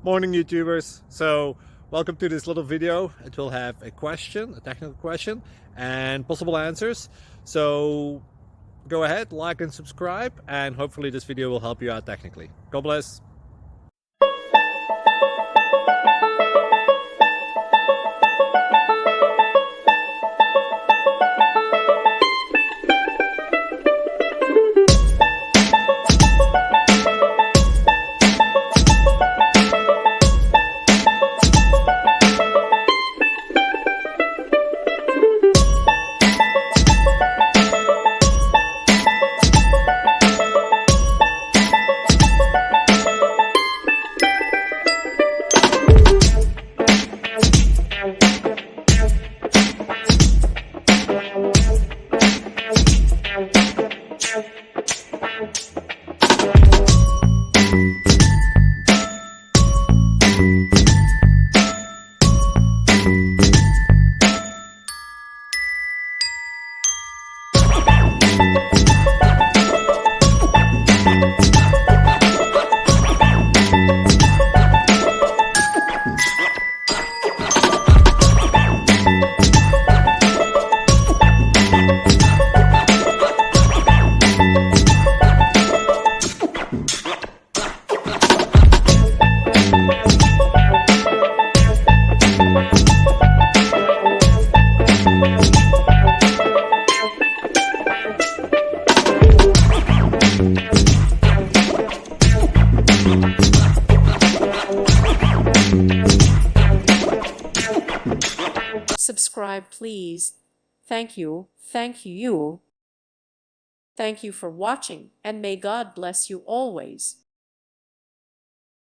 Morning YouTubers. So welcome to this little video. It will have a question, a technical question, and possible answers. So go ahead, like and subscribe, and hopefully this video will help you out technically. God bless. Subscribe, please. Thank you. Thank you. Thank you for watching, and may God bless you always.